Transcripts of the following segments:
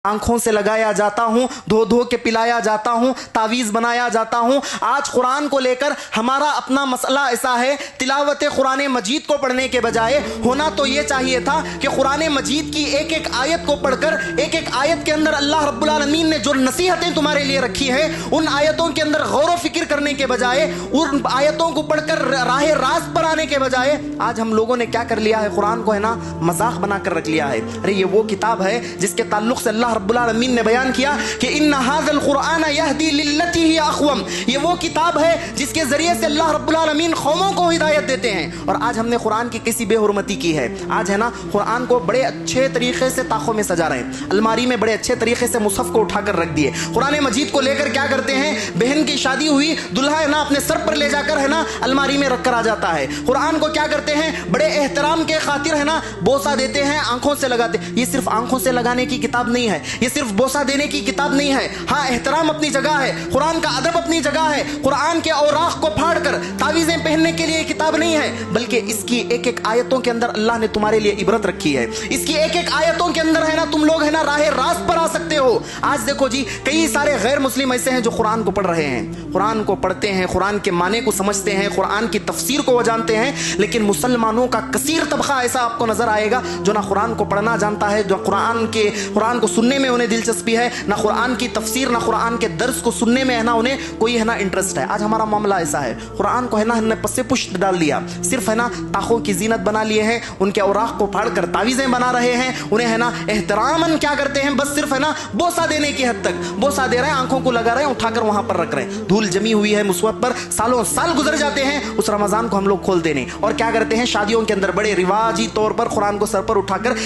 आंखों से लगाया जाता हूं, धो धो के पिलाया जाता हूं, तावीज़ बनाया जाता हूं। आज कुरान को लेकर हमारा अपना मसला ऐसा है, तिलावत कुरान मजीद को पढ़ने के बजाय होना तो यह चाहिए था कि कुरान मजीद की एक एक आयत को पढ़कर, एक एक आयत के अंदर अल्लाह रब्बुल आलमीन ने जो नसीहतें तुम्हारे लिए रखी है, उन आयतों के अंदर गौर व फिक्र करने के बजाय, उन आयतों को पढ़कर राह रास्त पर आने के बजाय आज हम लोगों ने क्या कर लिया है, कुरान को है ना मजाक बनाकर रख लिया है। अरे ये वो किताब है जिसके ताल्लुक से अल्लाह रब्बुल आलमीन ने बयान किया कि इन्ना हाज़ल कुरान यहदी लिल्लती ही अक़वम। ये वो किताब है जिसके जरिए से अल्लाह रब्बुल आलमीन कौमों को हिदायत देते हैं। और आज हमने कुरान की किसी बेहुरमती की है। आज है ना कुरान को बड़े अच्छे तरीके से ताकों में सजा रहे हैं, अलमारी में बड़े अच्छे तरीके से मुसहफ को उठाकर रख दिए। कुरान मजीद को लेकर क्या करते हैं, बहन की शादी हुई, दुल्हा है ना अपने सर पर ले जाकर है ना अलमारी में रखकर आ जाता है। कुरान को क्या करते हैं, बड़े एहतराम के खातिर है ना बोसा देते हैं, आंखों से लगाते। ये सिर्फ आंखों से लगाने की किताब नहीं है, ये सिर्फ बोसा देने की किताब नहीं है। हाँ, एहतराम अपनी जगह है, कुरान का अदब अपनी जगह है। कुरान के औराख को फाड़कर तावीजें पहनने के लिए किताब नहीं है, बल्कि इसकी एक एक आयतों के अंदर अल्लाह ने तुम्हारे लिए इबरत रखी है। इसकी एक एक आयतों के अंदर है ना तुम लोग है ना राह रास्त पर आ सकते हो। आज देखो जी, कई सारे गैर मुस्लिम ऐसे हैं जो कुरान को पढ़ रहे हैं, कुरान को पढ़ते हैं, कुरान के माने को समझते हैं, कुरान की तफसीर को वो जानते हैं, लेकिन मुसलमानों का कसीर तबका ऐसा आपको नजर आएगा जो ना कुरान को पढ़ना जानता है, जो कुरान को सुनने में उन्हें दिलचस्पी है, ना कुरान की तफसीर, ना कुरान के दर्स को सुनने में है ना उन्हें कोई है ना इंटरेस्ट है। आज हमारा मामला ऐसा है, कुरान को है ना हमने पस्से पुष्ट डाल दिया, सिर्फ है ना ताकों की जीनत बना लिए हैं, उनके औराख को फाड़कर तावीजें बना रहे हैं, उन्हें है ना एहतरामन क्या करते हैं, बस सिर्फ है ना बोसा देने की हद तक बोसा दे रहे हैं, आंखों को लगा रहे हैं, उठाकर वहां पर रख रहे हैं। धूल जमी हुई है मुसहफ पर, सालों साल गुजर जाते हैं, उस रमजान को हम लोग खोलते नहीं। और क्या करते हैं, शादियों के अंदर बड़े रिवाजी तौर पर कुरान को सर पर उठाकर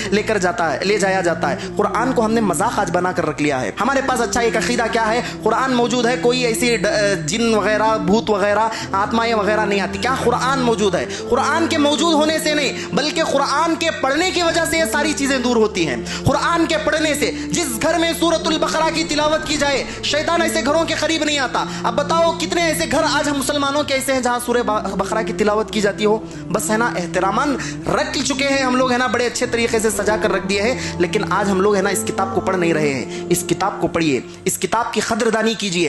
ले जाया जाता है। कुरान को हमने मजाक आज बनाकर रख लिया है। हमारे पास अच्छा एक अकीदा क्या है, कुरान मौजूद है, कोई ऐसी जिन वगैरह, भूत वगैरह, आत्माएं वगैरह नहीं आती। क्या कुरान मौजूद है? कुरान के मौजूद होने से नहीं, बल्कि कुरान के पढ़ने की वजह से ये सारी चीजें दूर होती हैं। कुरान के पढ़ने से, जिस घर में सूरतुल बकरा की तिलावत की जाए, शैतान ऐसे घरों के करीब नहीं आता। अब बताओ कितने ऐसे घर आज हम मुसलमानों के ऐसे हैं जहां सूरह बकरा की तिलावत की जाती हो, बस है ना एहतरामन रख चुके हैं हम लोग, है ना बड़े अच्छे तरीके से सजा कर रख दिए हैं, लेकिन आज हम लोग है ना इस किताब को पढ़ नहीं रहे हैं। इस किताब को पढ़िए, इस किताब की कदरदानी कीजिए।